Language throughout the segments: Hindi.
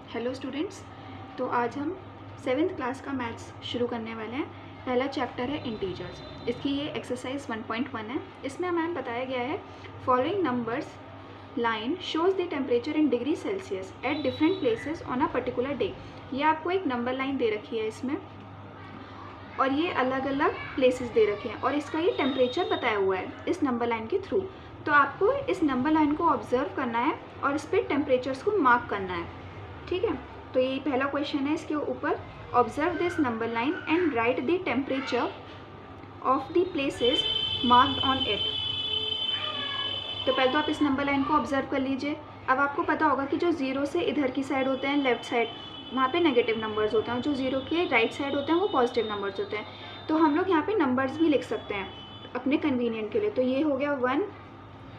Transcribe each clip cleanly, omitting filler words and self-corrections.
Hello students. तो आज हम 7th क्लास का मैथ्स शुरू करने वाले हैं। पहला चैप्टर है इंटीजर्स। इसकी ये एक्सरसाइज 1.1 है। इसमें हमें बताया गया है following numbers line shows the temperature in degree Celsius at different places on a particular day. ये आपको एक नंबर लाइन दे रखी है इसमें, और ये अलग अलग प्लेसेस दे रखे हैं और इसका ये टेम्परेचर बताया हुआ है इस नंबर लाइन के थ्रू। तो आपको इस नंबर लाइन को ऑब्जर्व करना है और इस पर टेम्परेचर्स को मार्क करना है। ठीक है, तो ये पहला क्वेश्चन है इसके ऊपर। Observe this number line and right the temperature of the places marked on it. तो पहले तो आप इस नंबर लाइन को ऑब्जर्व कर लीजिए। अब आपको पता होगा कि जो जीरो से इधर की साइड होते हैं लेफ्ट साइड, वहाँ पे नेगेटिव नंबर्स होते हैं, और जो जीरो के राइट साइड होते हैं वो पॉजिटिव नंबर्स होते हैं। तो हम लोग यहाँ पे नंबर्स भी लिख सकते हैं अपने कन्वीनियंट के लिए। तो ये हो गया 1,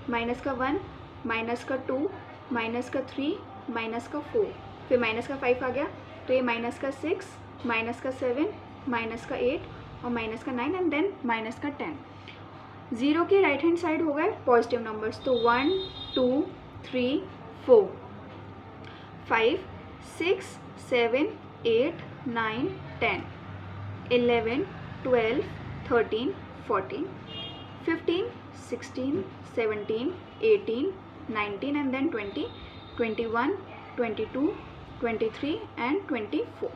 माइनस का 1, माइनस का 2, माइनस का 3, माइनस का 4, फिर माइनस का 5 आ गया। तो ये माइनस का 6, माइनस का 7, माइनस का 8 और माइनस का 9 एंड देन माइनस का 10। जीरो के राइट हैंड साइड हो गए पॉजिटिव नंबर्स। तो 1, 2, 3, 4, 5, 6, 7, 8, 9, 10, 11, 12, 13, 14, 15, 16, 17, 18, 19 and then 20, 21, 22, 23 and 24।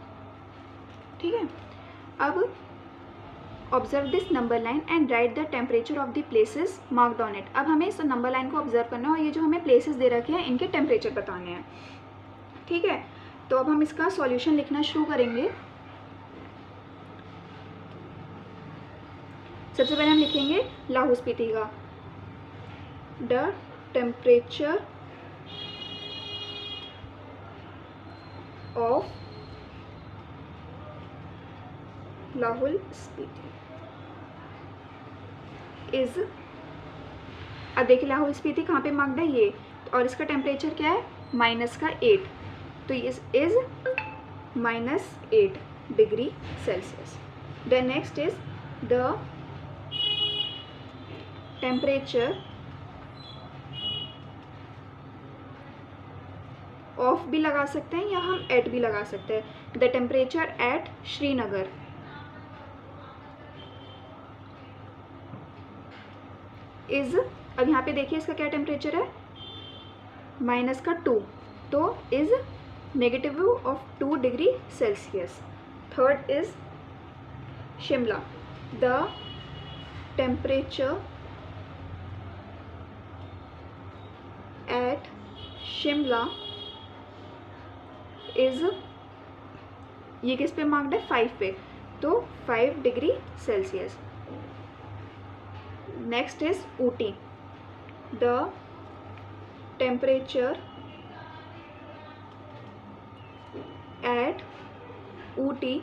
ठीक है, अब observe this number line and right the temperature of the places marked on it. अब हमें इस नंबर लाइन को ऑब्जर्व करना है और ये जो हमें प्लेसेस दे रखे हैं इनके टेम्परेचर बताने हैं। ठीक है, तो अब हम इसका सॉल्यूशन लिखना शुरू करेंगे। सबसे पहले हम लिखेंगे लाहौल स्पीति का। The temperature of Lahaul Spiti is. अब देखिए लाहौल स्पीति कहाँ पे मार्क्ड है, ये, और इसका टेम्परेचर क्या है, माइनस का 8। तो ये is minus 8 degree Celsius. The next is the temperature of भी लगा सकते हैं या हम एट भी लगा सकते हैं। The temperature eight Srinagar is. अब यहाँ पे देखिए इसका क्या टेम्परेचर है, माइनस का 2, तो is negative of 2 degree Celsius. Third is Shimla. The temperature at Shimla is, ये किस पे मार्क्ड है, 5 पे, तो 5 degree Celsius. Next is Ooty. The temperature eight Ooty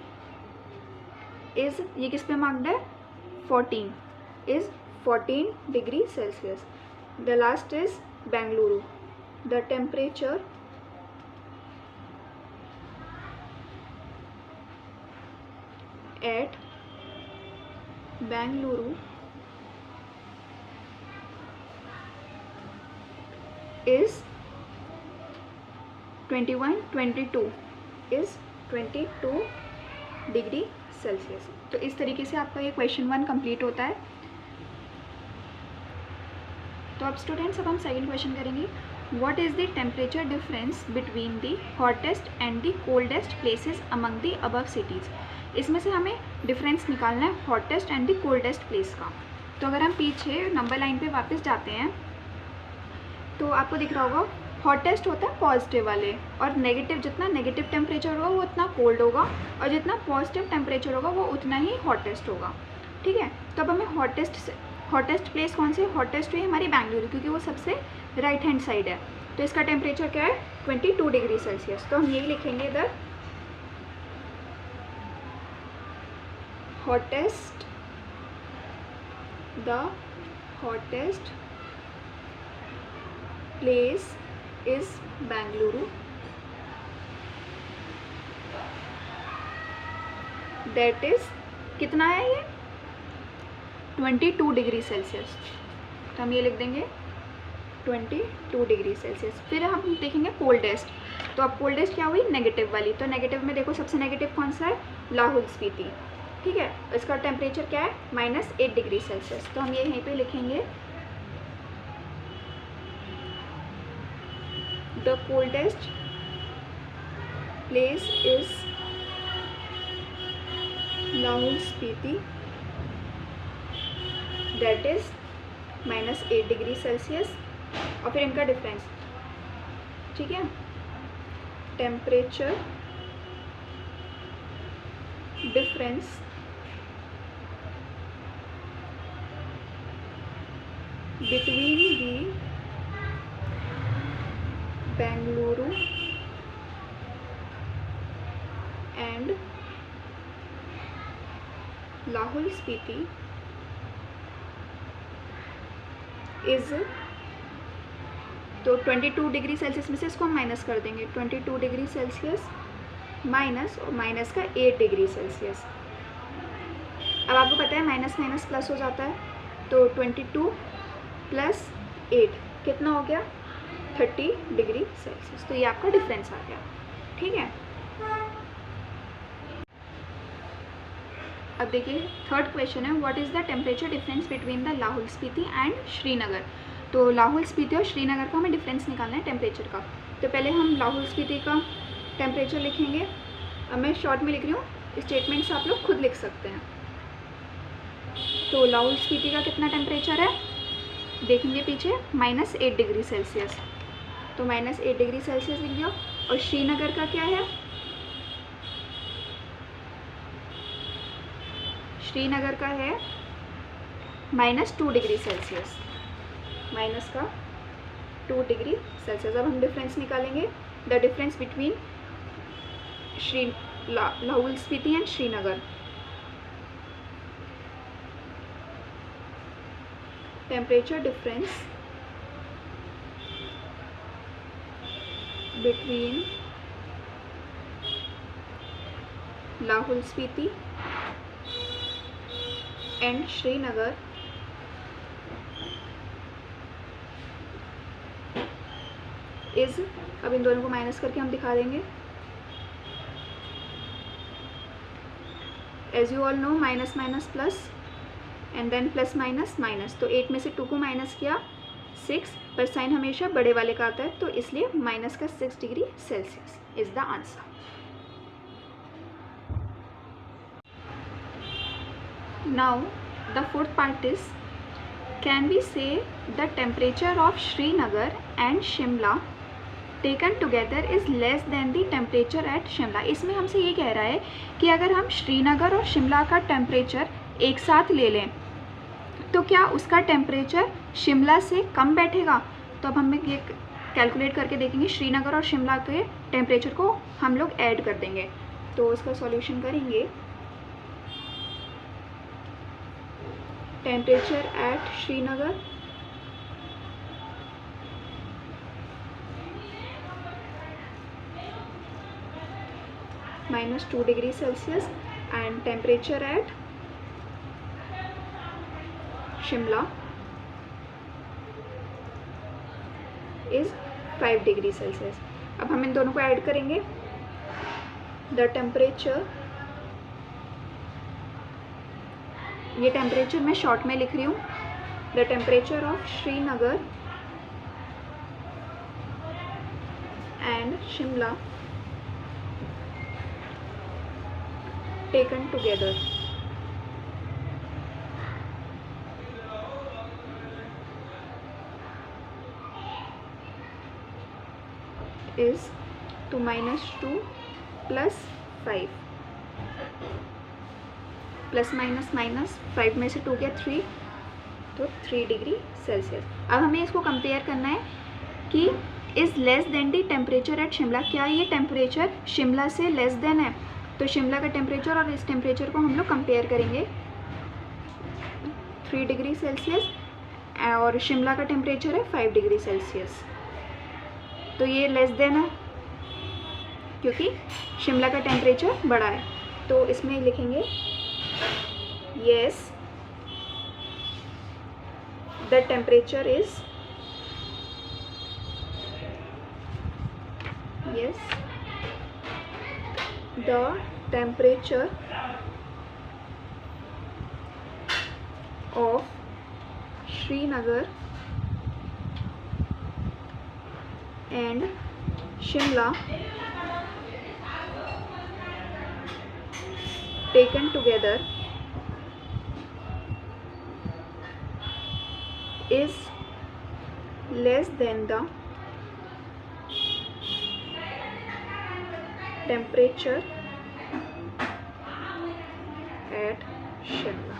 is, ये किस पे मार्क्ड है, 14, is 14 degree Celsius. The last is Bengaluru. The temperature eight Bengaluru is 21, 22 is 22 degree Celsius. तो इस तरीके से आपका ये क्वेश्चन 1 कंप्लीट होता है। तो अब स्टूडेंट्स, अब हम सेकंड क्वेश्चन करेंगे। What is the temperature difference between the hottest and the coldest places among the above cities. इसमें से हमें डिफरेंस निकालना है hottest and the coldest place का। तो अगर हम पीछे नंबर लाइन पे वापस जाते हैं तो आपको दिख रहा होगा हॉटेस्ट होता है पॉजिटिव वाले, और नेगेटिव, जितना नेगेटिव टेम्परेचर होगा वो उतना कोल्ड होगा, और जितना पॉजिटिव टेम्परेचर होगा वो उतना ही हॉटेस्ट होगा। ठीक है, तो अब हमें हॉटेस्ट प्लेस कौन सी है, हॉटेस्ट हुई हमारी बेंगलुरु, क्योंकि वो सबसे राइट हैंड साइड है। तो इसका टेम्परेचर क्या है, 22 डिग्री सेल्सियस। तो हम यही लिखेंगे इधर, hottest, the hottest place is Bengaluru, that is, कितना है ये, 22 डिग्री सेल्सियस। तो हम ये लिख देंगे 22 डिग्री सेल्सियस। फिर हम देखेंगे कोल्डेस्ट। तो अब कोल्डेस्ट क्या हुई, नेगेटिव वाली। तो नेगेटिव में देखो सबसे नेगेटिव कौन सा है, लाहौल स्पीति, ठीक है। इसका टेम्परेचर क्या है, -8 डिग्री सेल्सियस। तो हम ये यहीं पे लिखेंगे, the coldest place is Lahaul Spiti, that is -8 degree Celsius. और फिर इनका डिफरेंस, ठीक है, temperature difference between the Bengaluru and Lahore Spiti is, तो 22 डिग्री सेल्सियस में से इसको हम माइनस कर देंगे, 22 डिग्री सेल्सियस माइनस, और माइनस का 8 डिग्री सेल्सियस। अब आपको पता है माइनस माइनस प्लस हो जाता है, तो 22 + 8 कितना हो गया, 30 डिग्री सेल्सियस। तो ये आपका डिफरेंस आ गया, ठीक है। अब देखिए थर्ड क्वेश्चन है, what is the temperature difference between the Lahaul Spiti and Srinagar. तो लाहौल स्पीति और श्रीनगर का हमें डिफरेंस निकालना है टेम्परेचर का। तो पहले हम लाहौल स्पीति का टेम्परेचर लिखेंगे। अब मैं शॉर्ट में लिख रही हूँ, स्टेटमेंट्स आप लोग खुद लिख सकते हैं। तो लाहौल स्पीति का कितना टेम्परेचर है, देखेंगे पीछे, -8 डिग्री सेल्सियस। तो -8 डिग्री सेल्सियस लिख दिया। और श्रीनगर का क्या है, श्रीनगर का है -2 डिग्री सेल्सियस, माइनस का 2 डिग्री सेल्सियस। अब हम डिफरेंस निकालेंगे, the difference between Lahaul Spiti and Srinagar. Temperature difference between Lahaul Spiti and Srinagar is, अब इन दोनों को माइनस करके हम दिखा देंगे। As you all know, minus minus plus and then plus minus minus. तो 8 में से 2 को माइनस किया, 6, पर साइन हमेशा बड़े वाले का आता है, तो इसलिए माइनस का 6 degree Celsius is the answer. Now the fourth part is, can we say the temperature of Srinagar and Shimla taken together is less than the temperature at Shimla. इसमें हमसे ये कह रहा है कि अगर हम श्रीनगर और शिमला का टेम्परेचर एक साथ ले लें तो क्या उसका टेम्परेचर शिमला से कम बैठेगा। तो अब हम ये कैलकुलेट करके देखेंगे, श्रीनगर और शिमला के टेम्परेचर को हम लोग ऐड कर देंगे। तो उसका सॉल्यूशन करेंगे, temperature at Srinagar -2 degree Celsius and temperature at Shimla is 5 degree Celsius. अब हम इन दोनों को ऐड करेंगे, द टेम्परेचर, ये टेम्परेचर मैं शॉर्ट में लिख रही हूँ, the temperature of Srinagar and Shimla taken together is to -2 + 5, plus minus minus, 5 में से 2 गया 3, तो 3 डिग्री सेल्सियस। अब हमें इसको कंपेयर करना है कि is less then the temperature at Shimla, क्या ये टेम्परेचर शिमला से लेस देन है। तो शिमला का टेम्परेचर और इस टेम्परेचर को हम लोग कंपेयर करेंगे, 3 डिग्री सेल्सियस और शिमला का टेम्परेचर है 5 डिग्री सेल्सियस। तो ये लेस देन है क्योंकि शिमला का टेम्परेचर बड़ा है। तो इसमें लिखेंगे, yes the temperature is yes, the temperature of Srinagar and Shimla taken together is less than the temperature at Shimla.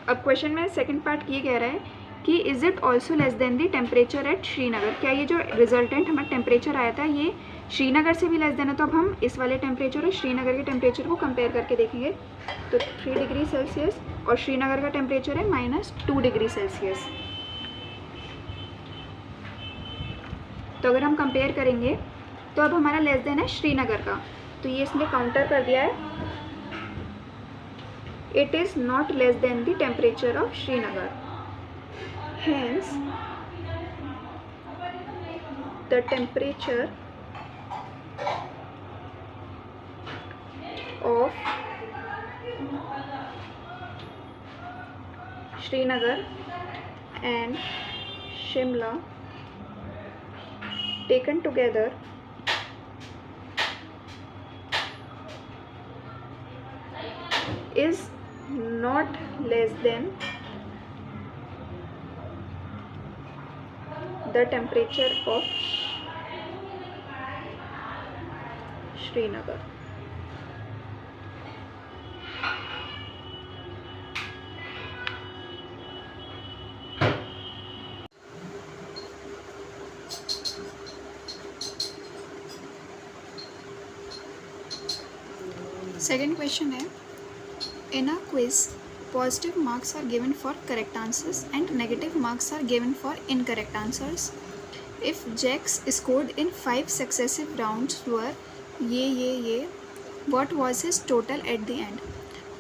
अब क्वेश्चन में सेकंड पार्ट ये कह रहा है कि is it also less than the temperature at Srinagar, क्या ये जो रिजल्टेंट हमारा टेम्परेचर आया था ये श्रीनगर से भी लेस देन है। तो अब हम इस वाले टेम्परेचर और श्रीनगर के टेम्परेचर को कंपेयर करके देखेंगे। तो 3 डिग्री सेल्सियस और श्रीनगर का टेम्परेचर है -2 डिग्री सेल्सियस। तो अगर हम कंपेयर करेंगे तो अब हमारा लेस देन है श्रीनगर का, तो ये इसने काउंटर कर दिया है। It is not less than the temperature of Srinagar, hence the temperature of Srinagar and Shimla taken together is not less than the temperature of Srinagar. Second question है, in a quiz positive marks are given for correct answers and negative marks are given for incorrect answers. If Jack's scored in 5 successive rounds were ये what was his total at the end.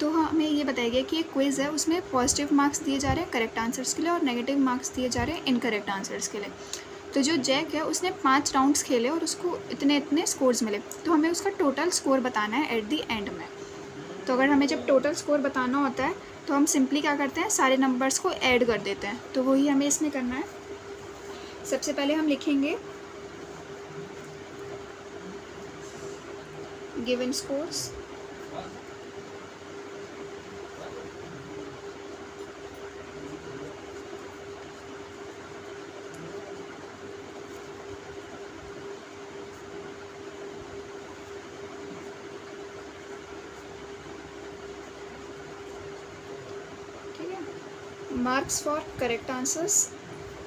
तो हमें ये बताया गया कि एक क्विज़ है, उसमें पॉजिटिव मार्क्स दिए जा रहे हैं करेक्ट आंसर्स के लिए और नेगेटिव मार्क्स दिए जा रहे हैं इनकरेक्ट आंसर्स के लिए। तो जो जैक है उसने 5 राउंड्स खेले और उसको इतने स्कोर्स मिले, तो हमें उसका टोटल स्कोर बताना है एट दी एंड में। तो अगर हमें जब टोटल स्कोर बताना होता है तो हम सिंपली क्या करते हैं, सारे नंबर्स को ऐड कर देते हैं। तो वही हमें इसमें करना है। सबसे पहले हम लिखेंगे given scores, marks for correct answers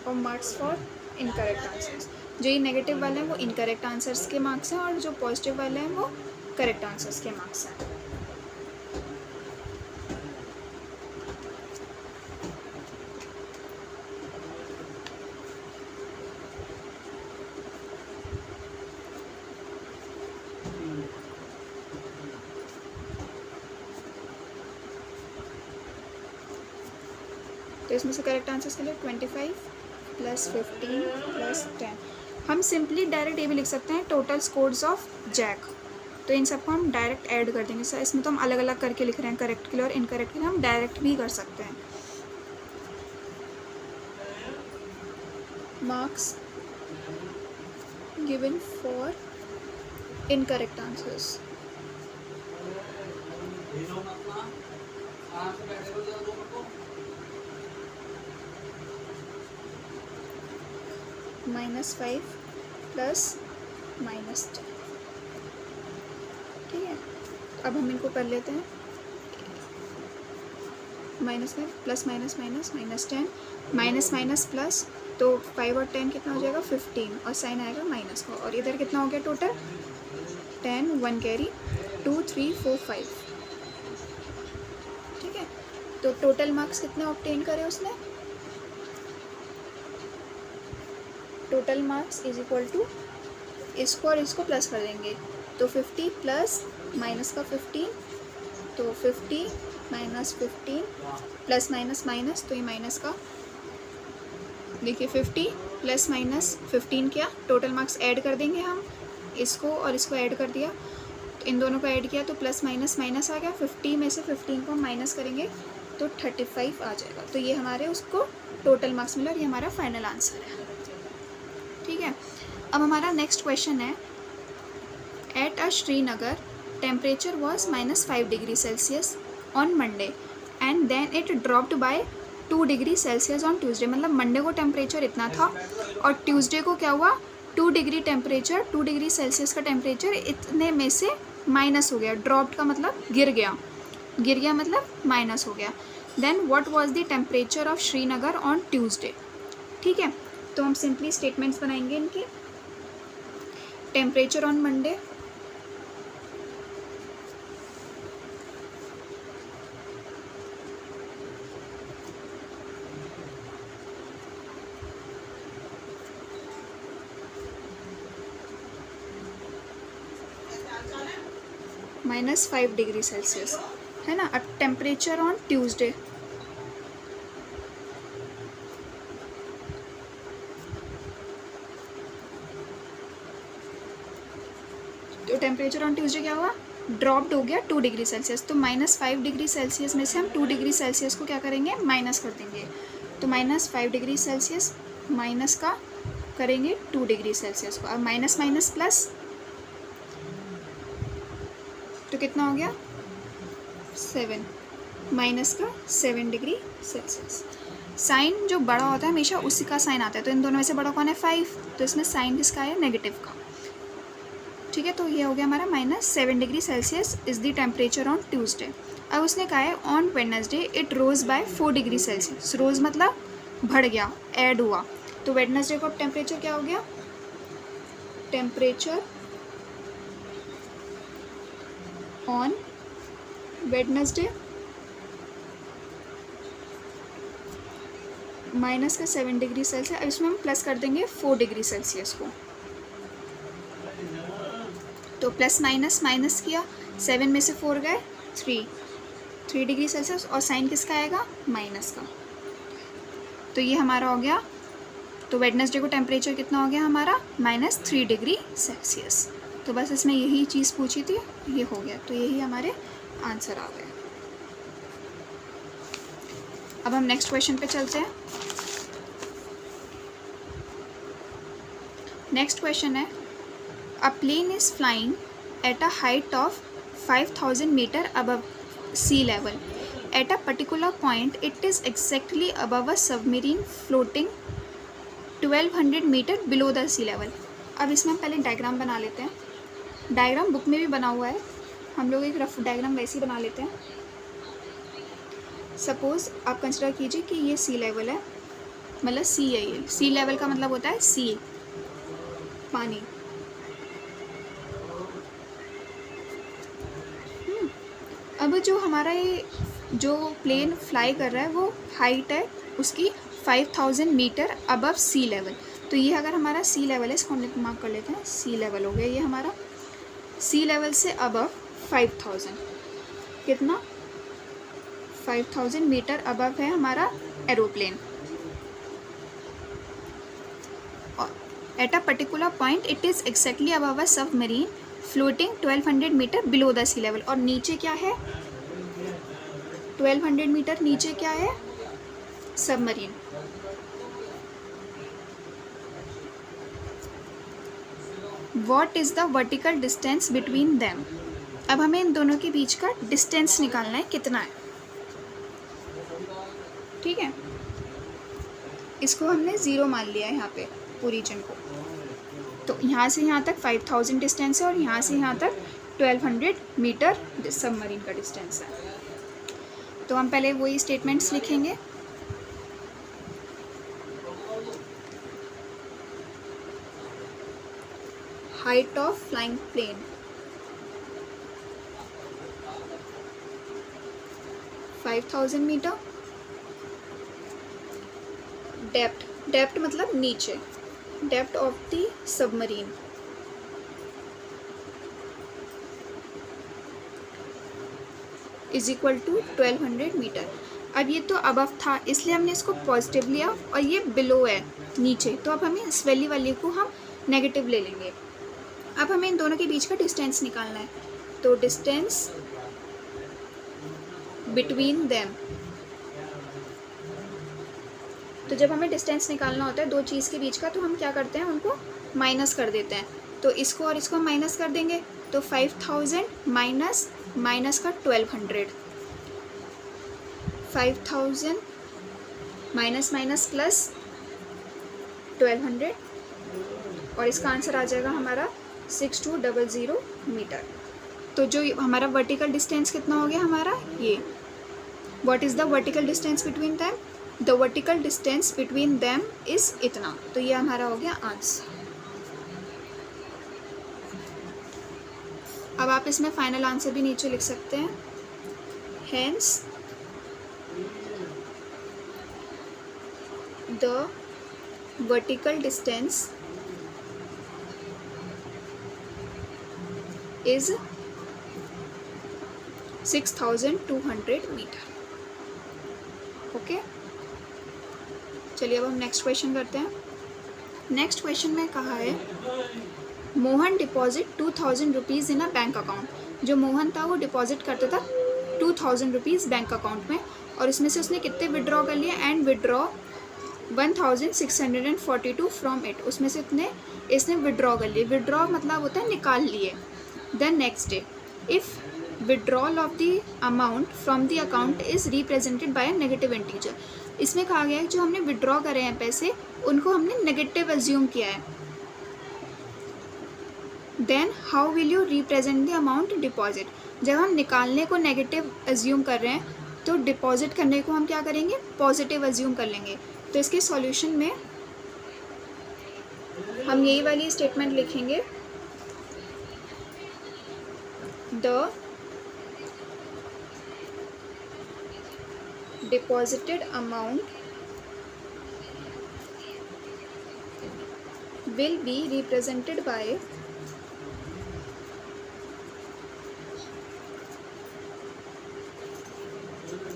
और मार्क्स फॉर इनकरेक्ट आंसर्स। जो ये नेगेटिव वाले हैं वो इनकरेक्ट आंसर्स के मार्क्स हैं और जो पॉजिटिव वाले हैं वो करेक्ट आंसर्स के मार्क्स हैं। तो इसमें से करेक्ट आंसर्स के लिए 25 + 15 + 10। हम सिंपली डायरेक्ट ये भी लिख सकते हैं टोटल स्कोर्स ऑफ जैक। तो इन सबको हम डायरेक्ट ऐड कर देंगे। सर इसमें तो हम अलग अलग करके लिख रहे हैं, करेक्ट के लिए और इनकरेक्ट के लिए हम डायरेक्ट भी कर सकते हैं। Marks given for incorrect answers, -5 + -10। ठीक है, अब हम इनको कर लेते हैं। -5 + -10 माइनस प्लस, तो 5 और 10 कितना हो जाएगा 15 और साइन आएगा माइनस का। और इधर कितना हो गया टोटल 10, 1 कैरी 2, 3, 4, 5। ठीक है, तो टोटल मार्क्स कितने ऑब्टेन करे उसने, total marks is equal to इसको और इसको प्लस कर देंगे। तो 50 प्लस माइनस का 15, तो 50 - 15 प्लस माइनस माइनस, तो ये माइनस का देखिए 50 प्लस माइनस 15 किया, टोटल मार्क्स ऐड कर देंगे हम, इसको और इसको ऐड कर दिया, तो इन दोनों को ऐड किया तो प्लस माइनस माइनस आ गया, 50 में से 15 को हम माइनस करेंगे तो 35 आ जाएगा। तो ये हमारे उसको टोटल मार्क्स मिला और ये हमारा फाइनल आंसर है। ठीक है, अब हमारा नेक्स्ट क्वेश्चन है, at a Srinagar temperature was -5 degree Celsius on Monday and then it dropped by 2 degree Celsius on Tuesday. मतलब मंडे को टेम्परेचर इतना था और ट्यूसडे को क्या हुआ, 2 डिग्री सेल्सियस का टेम्परेचर इतने में से माइनस हो गया। ड्रॉप्ड का मतलब गिर गया मतलब माइनस हो गया। Then what was the temperature of Srinagar on Tuesday. ठीक है, तो हम सिंपली स्टेटमेंट्स बनाएंगे इनके। Temperature on Monday, -5 degree Celsius है ना। अब टेम्परेचर ऑन ट्यूसडे, तो टेम्परेचर ऑन ट्यूसडे क्या हुआ, ड्रॉप्ड हो गया 2 डिग्री सेल्सियस। तो -5 डिग्री सेल्सियस में से हम 2 डिग्री सेल्सियस को क्या करेंगे, माइनस कर देंगे। तो -5 डिग्री सेल्सियस माइनस का करेंगे 2 डिग्री सेल्सियस को। अब माइनस माइनस प्लस, तो कितना हो गया 7, माइनस का 7 डिग्री सेल्सियस। साइन जो बड़ा होता है हमेशा उसी का साइन आता है, तो इन दोनों में से बड़ा कौन है 5, तो इसमें साइन किसका है, नेगेटिव का। ठीक है, तो ये हो गया हमारा -7 degree Celsius is the temperature on Tuesday. अब उसने कहा है on Wednesday it rose by 4 degree Celsius. Rose मतलब बढ़ गया, ऐड हुआ। तो वेडनेसडे को टेम्परेचर क्या हो गया, टेम्परेचर ऑन वेडनेसडे माइनस का 7 डिग्री सेल्सियस। अब इसमें हम प्लस कर देंगे 4 डिग्री सेल्सियस को। तो प्लस माइनस माइनस किया, 7 में से 4 गए 3 डिग्री सेल्सियस, और साइन किसका आएगा, माइनस का। तो ये हमारा हो गया। तो वेडनेसडे को टेम्परेचर कितना हो गया हमारा, -3 डिग्री सेल्सियस। तो बस इसमें यही चीज़ पूछी थी, ये हो गया। तो यही हमारे आंसर आ गए। अब हम नेक्स्ट क्वेश्चन पे चलते हैं। नेक्स्ट क्वेश्चन है, a plane is flying at a height of 5000 metre above sea level. At a particular point it is exactly above a submarine floating 1200 metre below the sea level. अब इसमें हम पहले डायग्राम बना लेते हैं। डायग्राम बुक में भी बना हुआ है, हम लोग एक रफ डायग्राम वैसे ही बना लेते हैं। सपोज़ आप कंसिडर कीजिए कि ये सी लेवल है, मतलब सी है। ये सी लेवल का मतलब होता है सी, पानी। अब जो हमारा ये जो प्लेन फ्लाई कर रहा है वो हाइट है उसकी 5000 मीटर अबव सी लेवल। तो ये अगर हमारा सी लेवल है, इसको हम मार्क कर लेते हैं, सी लेवल हो गया ये हमारा। सी लेवल से अबव 5000, कितना 5000 मीटर अबव है हमारा aeroplane. At a particular point it is exactly above a submarine floating 1200 metre below the sea level. और नीचे क्या है, 1200 मीटर नीचे क्या है, submarine. What is the vertical distance between them. अब हमें इन दोनों के बीच का डिस्टेंस निकालना है, कितना है। ठीक है, इसको हमने 0 मान लिया है यहाँ पे ओरिजिन को। तो यहाँ से यहाँ तक 5000 डिस्टेंस है और यहाँ से यहाँ तक 1200 मीटर सबमरीन का डिस्टेंस है। तो हम पहले वही स्टेटमेंट्स लिखेंगे। Height of flying plane 5000 metre. Depth मतलब नीचे, depth of the submarine is equal to 1200 metre. अब ये तो अबव था इसलिए हमने इसको पॉजिटिव लिया और ये बिलो है नीचे, तो अब हमें इस वैल्यू वाली को हम नेगेटिव ले लेंगे। अब हमें इन दोनों के बीच का डिस्टेंस निकालना है, तो डिस्टेंस बिटवीन देम, तो जब हमें डिस्टेंस निकालना होता है दो चीज़ के बीच का तो हम क्या करते हैं, उनको माइनस कर देते हैं। तो इसको और इसको माइनस कर देंगे, तो 5000 माइनस माइनस का 1200, 5000 माइनस माइनस प्लस 1200, और इसका आंसर आ जाएगा हमारा 6200 मीटर। तो जो हमारा वर्टिकल डिस्टेंस कितना हो गया हमारा, ये what is the vertical distance between them, the vertical distance between them is इतना, तो ये हमारा हो गया आंसर। अब आप इसमें फाइनल आंसर भी नीचे लिख सकते हैं, hence the vertical distance is 6200 metre. Okay, चलिए अब हम नेक्स्ट क्वेश्चन करते हैं। नेक्स्ट क्वेश्चन में कहा है Mohan deposit 2000 rupees in a bank account. जो मोहन था वो डिपॉजिट करता था 2000 रुपीज़ बैंक अकाउंट में, और इसमें से उसने कितने विड्रॉ कर लिए, एंड विड्रॉ 1642 फ्रॉम इट, उसमें से इसने विड्रॉ कर लिए। विड्रॉ मतलब होता है निकाल लिए। Then next day if withdrawal of the amount from the account is represented by a negative integer. इसमें कहा गया है जो हमने विड्रॉ करे हैं पैसे उनको हमने नेगेटिव एज्यूम किया है। Then how will you represent the amount deposit. जब हम निकालने को नेगेटिव एज्यूम कर रहे हैं तो डिपॉजिट करने को हम क्या करेंगे, पॉजिटिव एज्यूम कर लेंगे। तो इसके सॉल्यूशन में हम यही वाली स्टेटमेंट लिखेंगे, the deposited amount will be represented by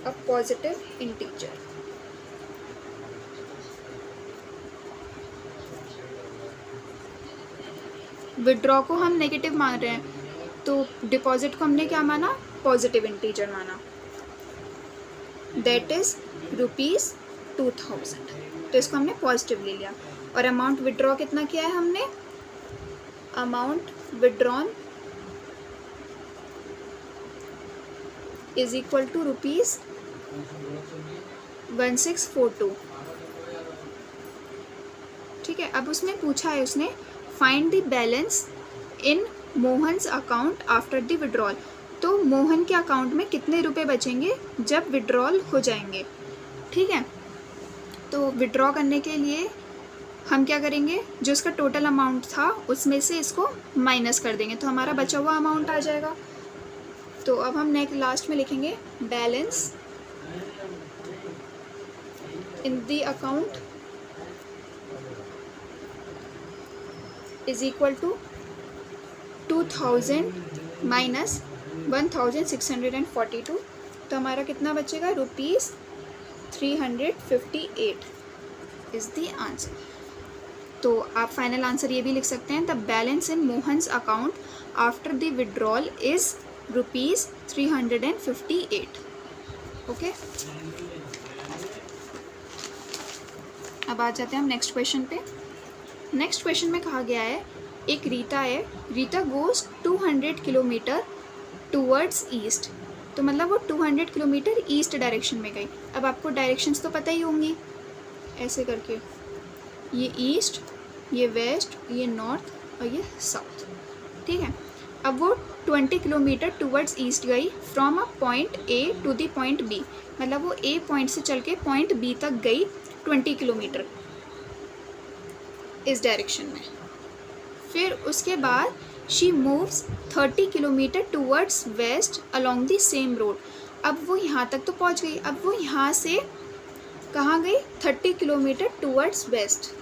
a positive integer। Withdraw को हम नेगेटिव मान रहे हैं तो डिपॉजिट को हमने क्या माना, पॉजिटिव इंटीजर माना, दैट इज़ ₹2000। तो इसको हमने पॉजिटिव ले लिया। और अमाउंट विड्रॉ कितना किया है हमने, amount withdrawn is equal to ₹1642। ठीक है, अब उसने पूछा है, उसने find the balance in Mohan's account after the withdrawal. तो मोहन के अकाउंट में कितने रुपए बचेंगे जब विड्रॉल हो जाएंगे। ठीक है, तो विड्रॉ करने के लिए हम क्या करेंगे, जो उसका टोटल अमाउंट था उसमें से इसको माइनस कर देंगे तो हमारा बचा हुआ अमाउंट आ जाएगा। तो अब हम नेक्स्ट लास्ट में लिखेंगे balance in the account is equal to 2000 minus 1642। तो हमारा कितना बचेगा, ₹358 इज़ द आंसर। तो आप फाइनल आंसर ये भी लिख सकते हैं, the balance in Mohan's account after the withdrawal is ₹358। Okay, अब आ जाते हैं हम नेक्स्ट क्वेश्चन पे। नेक्स्ट क्वेश्चन में कहा गया है एक रीता है, Rita goes 200 kilometre towards east. तो मतलब वो 200 किलोमीटर ईस्ट डायरेक्शन में गई। अब आपको डायरेक्शंस तो पता ही होंगी, ऐसे करके ये ईस्ट, ये वेस्ट, ये नॉर्थ और ये साउथ। ठीक है, अब वो 20 किलोमीटर टूवर्ड्स ईस्ट गई from a point A to the point B. मतलब वो ए पॉइंट से चल के पॉइंट बी तक गई 20 किलोमीटर इस डायरेक्शन में। फिर उसके बाद she moves 30 kilometre towards west along the same road. अब वो यहाँ तक तो पहुँच गई। अब वो यहाँ से कहाँ गई, 30 kilometre towards west.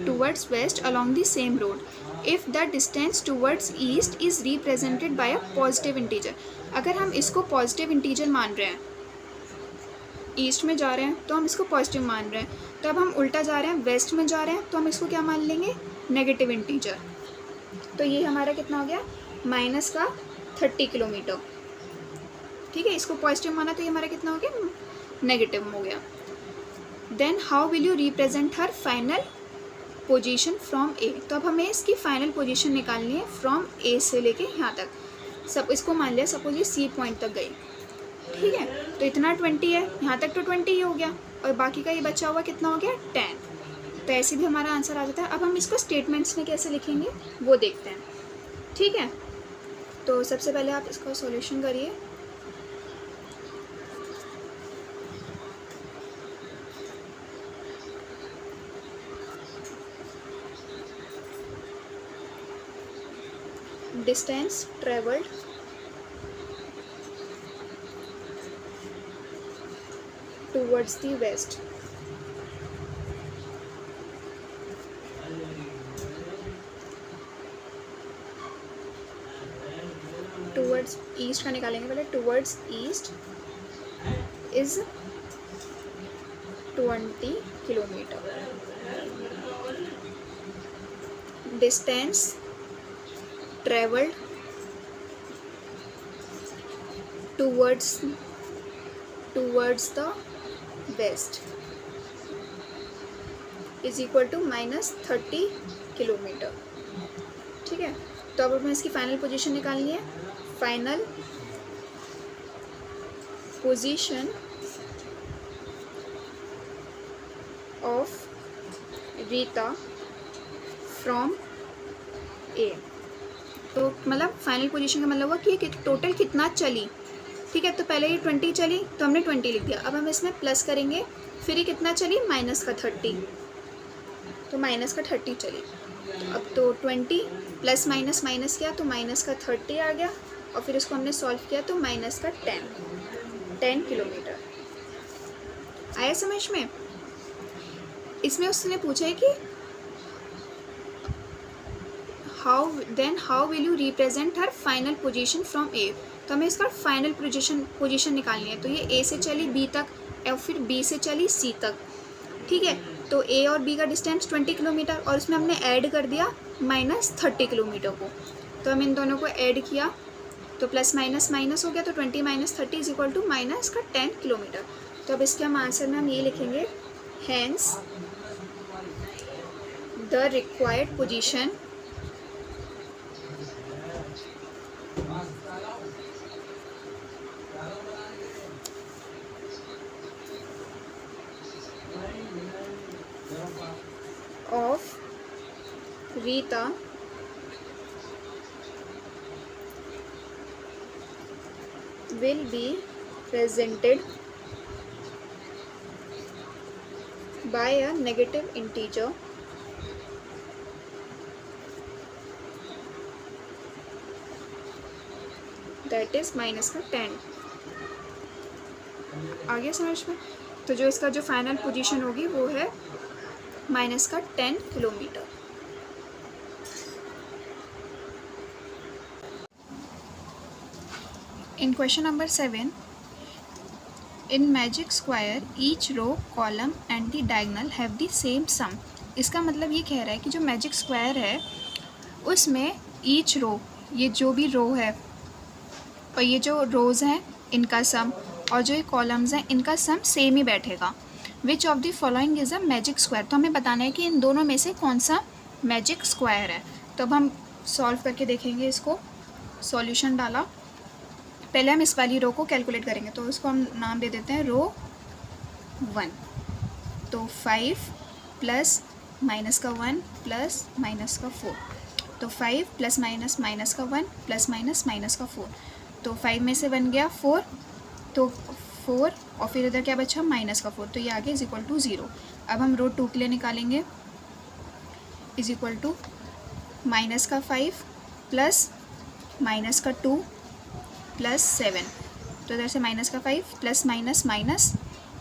towards west along the same road if the distance towards east is represented by a positive integer। अगर हम इसको पॉजिटिव इंटीजर मान रहे हैं, ईस्ट में जा रहे हैं तो हम इसको पॉजिटिव मान रहे हैं, तो अब हम उल्टा जा रहे हैं, वेस्ट में जा रहे हैं तो हम इसको क्या मान लेंगे, नेगेटिव इंटीजर। तो ये हमारा कितना हो गया, माइनस का 30 किलोमीटर। ठीक है, इसको पॉजिटिव माना तो ये हमारा कितना हो गया, नेगेटिव हो गया। Then how will you represent her final position from A. तो अब हमें इसकी फाइनल पोजीशन निकालनी है फ्रॉम ए से लेके यहाँ तक। सब इसको मान लिया सपोज ये सी पॉइंट तक गई, ठीक है, तो इतना 20 है, यहाँ तक तो 20 ही हो गया, और बाकी का ये बचा हुआ कितना हो गया, 10। तो ऐसे भी हमारा आंसर आ जाता है। अब हम इसको स्टेटमेंट्स में कैसे लिखेंगे वो देखते हैं। ठीक है, तो सबसे पहले आप इसका सॉल्यूशन करिए। Distance travelled towards the west, towards east का निकालेंगे पहले, towards east is 20 kilometre. distance traveled towards the west is equal to -30 kilometre. ठीक है, तो अब हमें इसकी फाइनल पोजीशन निकालनी है। Final position of Rita from A. तो मतलब फाइनल पोजीशन का मतलब हुआ कि ये टोटल कितना चली। ठीक है, तो पहले ये 20 चली तो हमने 20 लिख दिया। अब हम इसमें प्लस करेंगे, फिर ये कितना चली, माइनस का 30, तो माइनस का 30 चली। तो अब तो 20 प्लस माइनस माइनस किया तो माइनस का 30 आ गया, और फिर इसको हमने सॉल्व किया तो माइनस का 10 किलोमीटर। आया समझ में? इसमें उसने पूछा है कि how will you represent her final position from A. तो हमें इसका फाइनल पोजीशन निकालनी है। तो ये ए से चली बी तक और फिर बी से चली सी तक। ठीक है, तो ए और बी का डिस्टेंस 20 किलोमीटर, और इसमें हमने ऐड कर दिया -30 किलोमीटर को। तो हम इन दोनों को ऐड किया तो प्लस माइनस माइनस हो गया, तो 20 - 30 इज इक्वल टू माइनस का 10 किलोमीटर। तो अब इसके हम आंसर में हम ये लिखेंगे, hence the required position of Rita will be presented by a negative integer that is minus का 10। आ गया समझ में? तो जो इसका जो फाइनल पोजीशन होगी वो है माइनस का 10 kilometre. In question number 7, in magic square each row column and the diagonal have the same sum. इसका मतलब ये कह रहा है कि जो मैजिक स्क्वायर है उसमें ईच रो, ये जो भी रो है और ये जो रोज़ हैं इनका सम, और जो ये कॉलम्स हैं इनका सम सेम ही बैठेगा। Which of the following is a magic square. तो हमें बताना है कि इन दोनों में से कौन सा मैजिक स्क्वायर है। तो अब हम सॉल्व करके देखेंगे इसको। सॉल्यूशन डाला, पहले हम इस वाली रो को कैलकुलेट करेंगे, तो उसको हम नाम दे देते हैं रो 1। तो 5 प्लस माइनस का 1 प्लस माइनस का 4, तो 5 प्लस माइनस माइनस का 1 प्लस माइनस माइनस का 4, तो 5 में से 1 गया 4, तो 4 और फिर इधर क्या बचा, माइनस का 4, तो ये आगे इज इक्वल टू 0। अब हम रो 2 के लिए निकालेंगे, इज इक्वल टू माइनस का 5 प्लस माइनस का 2 प्लस 7, तो इधर से माइनस का 5 प्लस माइनस माइनस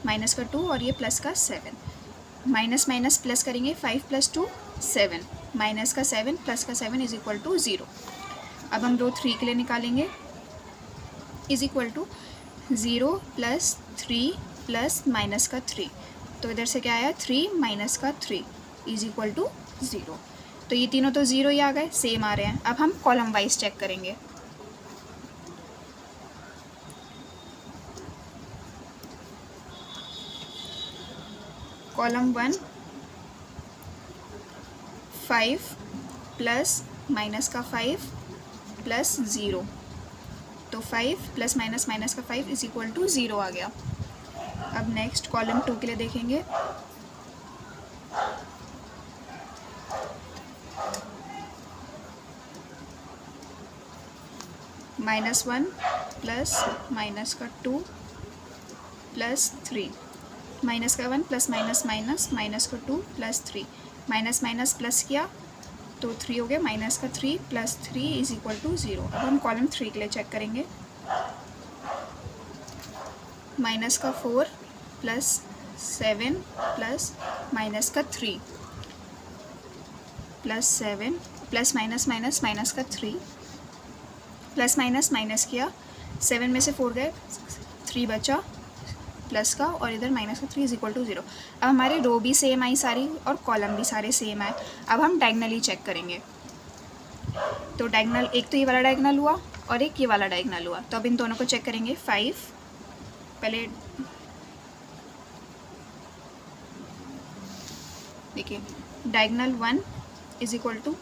माइनस का 2 और ये प्लस का 7, माइनस माइनस प्लस करेंगे 5 + 2 7, माइनस का 7 प्लस का 7 इज इक्वल टू 0। अब हम रो 3 के लिए निकालेंगे, is equal to 0 plus 3 plus minus का 3, तो इधर से क्या आया 3 माइनस का 3 इज इक्वल टू 0। तो ये तीनों तो 0 ही आ गए, सेम आ रहे हैं। अब हम कॉलम वाइज चेक करेंगे। कॉलम 1 5 प्लस माइनस का 5 प्लस 0, तो 5 प्लस माइनस का 5 इज इक्वल टू 0 आ गया। अब नेक्स्ट कॉलम 2 के लिए देखेंगे। -1 प्लस माइनस का 2 प्लस 3, माइनस का 1 प्लस माइनस का 2 प्लस 3, माइनस माइनस प्लस किया तो 3 हो गया, माइनस का 3 प्लस 3 इज इक्वल टू 0। अब हम कॉलम 3 के लिए चेक करेंगे। माइनस का 4 प्लस 7 प्लस माइनस का 3 प्लस 7 प्लस माइनस का 3 प्लस माइनस किया, 7 में से 4 गए, 3 बचा प्लस का, और इधर माइनस का 3 इज इक्वल टू 0। अब हमारी रो भी सेम आई सारी और कॉलम भी सारे सेम आए। अब हम डायगनली चेक करेंगे। तो डायगनल, एक तो ये वाला डायगनल हुआ और एक ये वाला डायगनल हुआ, तो अब इन दोनों को चेक करेंगे। 5 पहले देखिए, diagonal 1 is equal to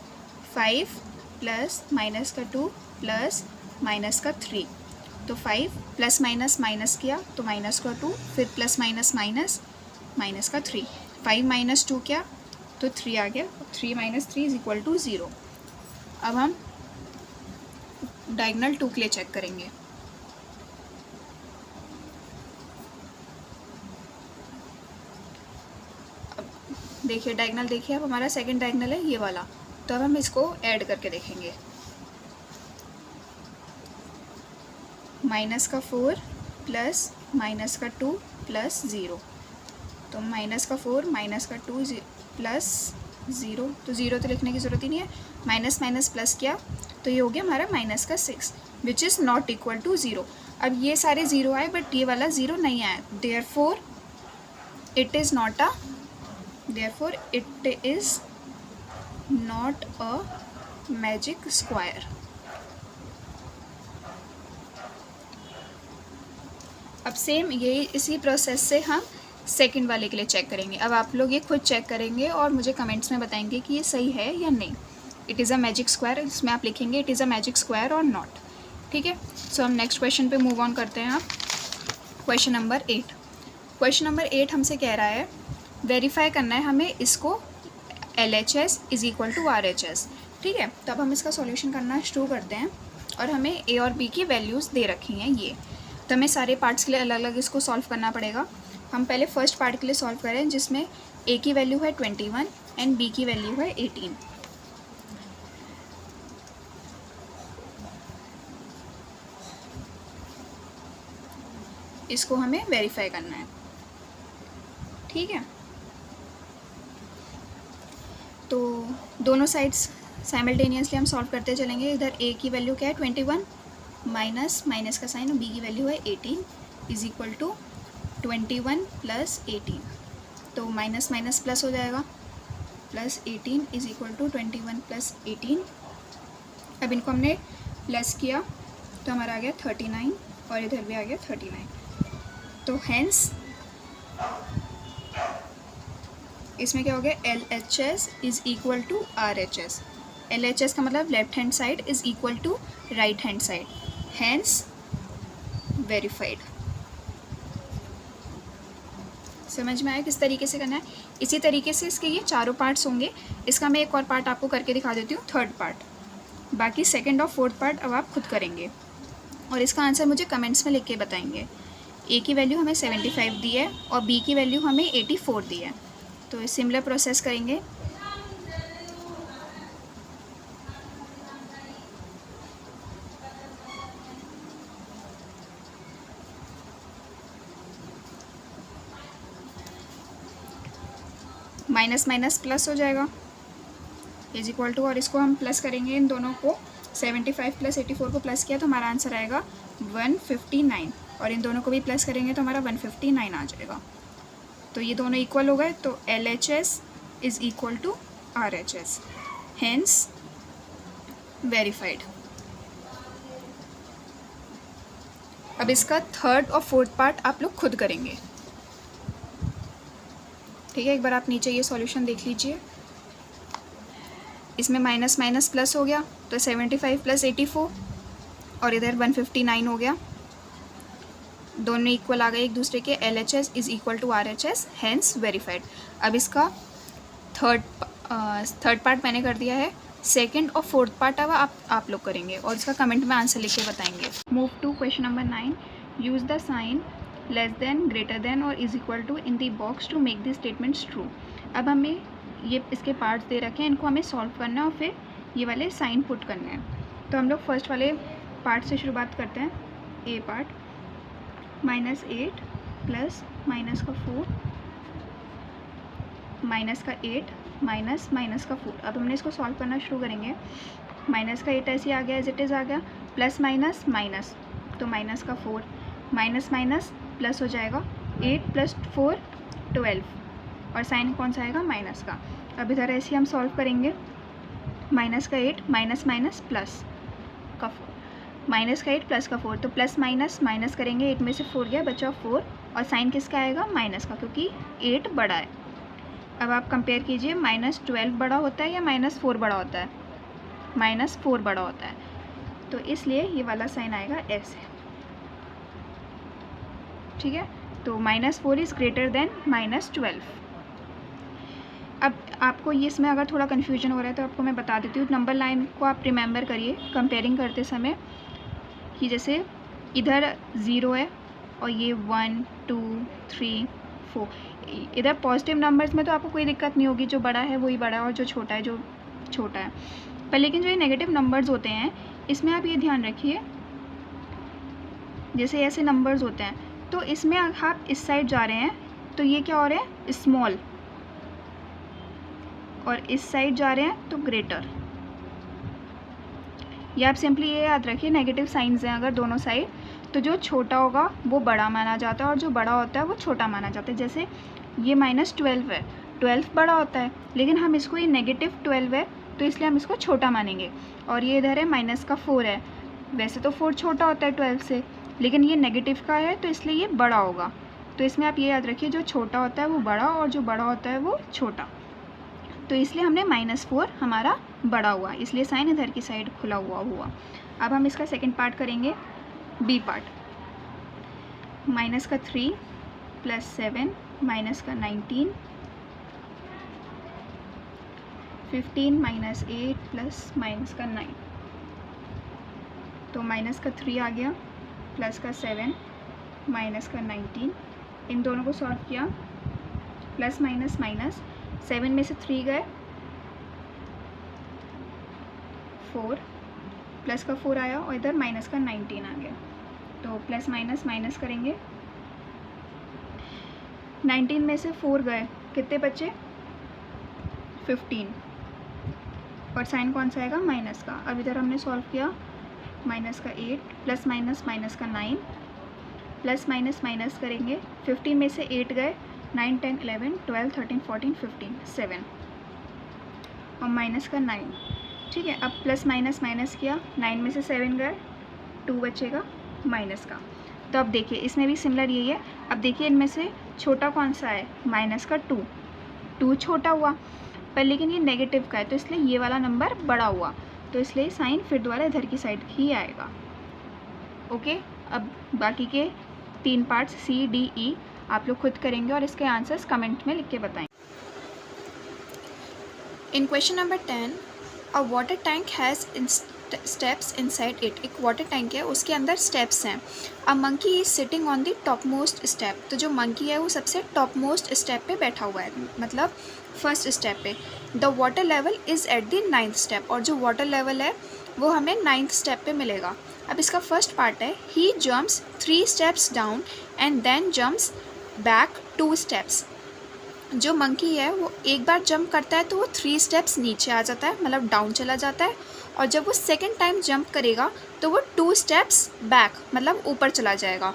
5 plus minus का 2 प्लस माइनस का 3, तो 5 प्लस माइनस किया तो माइनस का 2, फिर प्लस माइनस का 3, 5 माइनस 2 किया तो 3 आ गया, 3 माइनस 3 इज इक्वल टू 0। अब हम डायगनल 2 के लिए चेक करेंगे। अब देखिए डायगनल, देखिए अब हमारा सेकंड डायगनल है ये वाला, तो अब हम इसको ऐड करके देखेंगे। माइनस का 4 प्लस माइनस का 2 प्लस 0, तो माइनस का 4 माइनस का 2 प्लस 0, तो 0 तो लिखने की ज़रूरत ही नहीं है। माइनस माइनस प्लस किया तो ये हो गया हमारा माइनस का 6, which is not equal to 0। अब ये सारे 0 आए बट ये वाला 0 नहीं आया, therefore it is not a magic square. अब सेम यही इसी प्रोसेस से हम सेकंड वाले के लिए चेक करेंगे। अब आप लोग ये खुद चेक करेंगे और मुझे कमेंट्स में बताएंगे कि ये सही है या नहीं। It is a magic square, इसमें आप लिखेंगे it is a magic square और नॉट। ठीक है, सो हम नेक्स्ट क्वेश्चन पे मूव ऑन करते हैं। आप क्वेश्चन नंबर 8। क्वेश्चन नंबर 8 हमसे कह रहा है वेरीफाई करना है हमें इसको LHS is equal to RHS। ठीक है, तो अब हम इसका सॉल्यूशन करना शुरू करते हैं और हमें A और B की वैल्यूज़ दे रखी हैं ये, तो हमें सारे पार्ट्स के लिए अलग अलग इसको सॉल्व करना पड़ेगा। हम पहले फर्स्ट पार्ट के लिए सॉल्व करें जिसमें A की वैल्यू है 21 एंड B की वैल्यू है 18। इसको हमें वेरीफाई करना है। ठीक है, तो दोनों साइड्स साइमल्टेनियसली हम सॉल्व करते चलेंगे। इधर A की वैल्यू क्या है 21 माइनस का साइन, B की वैल्यू है 18 इज इक्वल टू 21 प्लस 18, तो माइनस माइनस प्लस हो जाएगा, plus 18 is equal to 21 plus 18। अब इनको हमने प्लस किया तो हमारा आ गया 39 और इधर भी आ गया 39, तो हैंस इसमें क्या हो गया LHS is equal to RHS। LHS का मतलब left hand side is equal to right hand side, hence verified. समझ में आया किस तरीके से करना है? इसी तरीके से इसके ये चारों पार्ट्स होंगे। इसका मैं एक और पार्ट आपको करके दिखा देती हूँ, थर्ड पार्ट। बाकी सेकंड और फोर्थ पार्ट अब आप खुद करेंगे और इसका आंसर मुझे कमेंट्स में लिख के बताएंगे। A की वैल्यू हमें 75 दी है और B की वैल्यू हमें 84 दी है, तो सिमिलर प्रोसेस करेंगे। माइनस माइनस प्लस हो जाएगा, इज इक्वल टू, और इसको हम प्लस करेंगे इन दोनों को, 75 प्लस 84 को प्लस किया तो हमारा आंसर आएगा 159, और इन दोनों को भी प्लस करेंगे तो हमारा 159 आ जाएगा। तो ये दोनों इक्वल हो गए, तो LHS is equal to RHS, hence verified. अब इसका थर्ड और फोर्थ पार्ट आप लोग खुद करेंगे, ठीक है। एक बार आप नीचे ये सॉल्यूशन देख लीजिए, इसमें माइनस माइनस प्लस हो गया तो 75 प्लस 84, और इधर 159 हो गया, दोनों इक्वल आ गए एक दूसरे के, LHS is equal to RHS, hence verified. अब इसका थर्ड पार्ट मैंने कर दिया है, सेकंड और फोर्थ पार्ट अब आप लोग करेंगे और इसका कमेंट में आंसर लिख के बताएंगे। Move to question number 9, use the sign less than, greater than और is equal to in the box to make the statements true. अब हमें ये इसके पार्ट्स दे रखे हैं, इनको हमें सॉल्व करना है और फिर ये वाले साइन पुट करने हैं। तो हम लोग फर्स्ट वाले पार्ट से शुरुआत करते हैं, ए पार्ट, -8 प्लस माइनस का 4 माइनस का 8 माइनस माइनस का 4। अब हमने इसको सॉल्व करना शुरू करेंगे। माइनस का 8 ऐसे आ गया, एज इट इज़ आ गया, प्लस माइनस माइनस, तो माइनस का 4, माइनस माइनस प्लस हो जाएगा, 8 प्लस 4 12, और साइन कौन सा आएगा, माइनस का। अब इधर ऐसे हम सॉल्व करेंगे, माइनस का 8 माइनस माइनस प्लस का 4, माइनस का 8 प्लस का 4, तो प्लस माइनस माइनस करेंगे, 8 में से 4 गया, बचा 4, और साइन किसका आएगा, माइनस का, क्योंकि 8 बड़ा है। अब आप कंपेयर कीजिए, -12 बड़ा होता है या -4 बड़ा होता है, -4 बड़ा होता है, तो इसलिए ये वाला साइन आएगा ऐसे, ठीक है। तो -4 इज़ ग्रेटर देन -12। अब आपको ये इसमें अगर थोड़ा कन्फ्यूजन हो रहा है तो आपको मैं बता देती हूँ, नंबर लाइन को आप रिमेंबर करिए कंपेयरिंग करते समय, कि जैसे इधर 0 है और ये 1 2 3 4, इधर पॉजिटिव नंबर्स में तो आपको कोई दिक्कत नहीं होगी, जो बड़ा है वही बड़ा है और जो छोटा है जो छोटा है, पर लेकिन जो ये नेगेटिव नंबर्स होते हैं इसमें आप ये ध्यान रखिए, जैसे ऐसे नंबर्स होते हैं तो इसमें आप इस साइड जा रहे हैं तो ये क्या हो रहे हैं, स्मॉल, और इस साइड जा रहे हैं तो ग्रेटर। या आप सिंपली ये याद रखिए, नेगेटिव साइंस हैं अगर दोनों साइड, तो जो छोटा होगा वो बड़ा माना जाता है और जो बड़ा होता है वो छोटा माना जाता है। जैसे ये -12 है, 12 बड़ा होता है, लेकिन हम इसको, ये -12 है तो इसलिए हम इसको छोटा मानेंगे, और ये इधर है -4 है, वैसे तो 4 छोटा होता है 12 से, लेकिन ये नेगेटिव का है तो इसलिए ये बड़ा होगा। तो इसमें आप ये याद रखिए, जो छोटा होता है वो बड़ा और जो बड़ा होता है वो छोटा, तो इसलिए हमने -4 हमारा बड़ा हुआ, इसलिए साइन इधर की साइड खुला हुआ। अब हम इसका सेकंड पार्ट करेंगे, बी पार्ट, -3 प्लस 7 माइनस का 19, 15 -8 प्लस माइनस का 9, तो -3 आ गया, प्लस का 7 माइनस का 19, इन दोनों को सॉल्व किया, प्लस माइनस माइनस, 7 में से 3 गए, 4, प्लस का 4 आया और इधर माइनस का 19 आ गया, तो प्लस माइनस माइनस करेंगे, 19 में से 4 गए, कितने बचे, 15, और साइन कौन सा आएगा, माइनस का। अब इधर हमने सॉल्व किया, माइनस का 8 प्लस माइनस माइनस का 9, प्लस माइनस माइनस करेंगे, 15 में से 8 गए, 9 10 11 12 13 14 15 7, और माइनस का 9, ठीक है। अब प्लस माइनस माइनस किया, 9 में से 7 गए, 2 बचेगा माइनस का। तो अब देखिए इसमें भी सिमिलर यही है। अब देखिए इनमें से छोटा कौन सा है, माइनस का 2 छोटा हुआ, पर लेकिन ये नेगेटिव का है तो इसलिए ये वाला नंबर बड़ा हुआ, तो इसलिए साइन फिर दोबारा इधर की साइड ही आएगा। ओके, अब बाकी के 3 पार्ट्स सी डी ई आप लोग खुद करेंगे और इसके आंसर्स कमेंट में लिख के बताएं। In question number 10, a water tank has steps inside it. एक वाटर टैंक है, उसके अंदर स्टेप्स हैं। A monkey is sitting on the top most step. तो जो मंकी है वो सबसे टॉप मोस्ट स्टेप पे बैठा हुआ है, मतलब फर्स्ट स्टेप पे। The water level is at the 9th step. और जो वाटर लेवल है वो हमें 9th स्टेप पे मिलेगा। अब इसका फर्स्ट पार्ट है, he jumps 3 steps down and then jumps back 2 steps। जो मंकी है वो एक बार जंप करता है तो वो 3 स्टेप्स नीचे आ जाता है, मतलब डाउन चला जाता है, और जब वो सेकेंड टाइम जंप करेगा तो वो 2 स्टेप्स बैक, मतलब ऊपर चला जाएगा।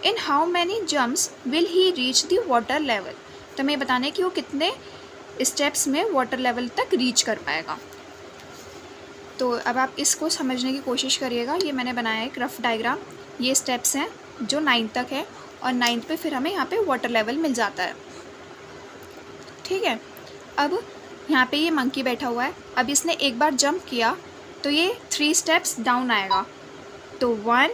In how many jumps will he reach the water level, तो हमें बताना है कि वो कितने स्टेप्स में वाटर लेवल तक रीच कर पाएगा। तो अब आप इसको समझने की कोशिश करिएगा। ये मैंने बनाया है एक रफ डायग्राम, ये स्टेप्स हैं जो 9 तक है, और 9 पे फिर हमें यहाँ पे वाटर लेवल मिल जाता है। ठीक है, अब यहाँ पे ये मंकी बैठा हुआ है, अब इसने एक बार जंप किया तो ये 3 स्टेप्स डाउन आएगा, तो 1,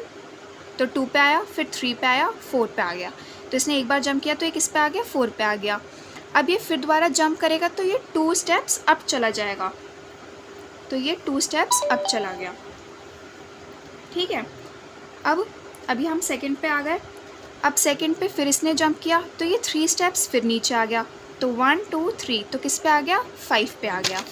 तो 2 पे आया, फिर 3 पे आया, 4 पे आ गया। तो इसने एक बार जंप किया तो ये किस पे आ गया, 4 पे आ गया। अब ये फिर दोबारा जंप करेगा तो ये 2 स्टेप्स अप चला जाएगा, तो ये 2 स्टेप्स अप चला गया। ठीक है, अब अभी हम सेकंड पे आ गए। अब सेकंड पे फिर इसने जंप किया तो ये 3 स्टेप्स फिर नीचे आ गया, तो 1 2 3, तो किस पे आ गया, 5 पे आ गया।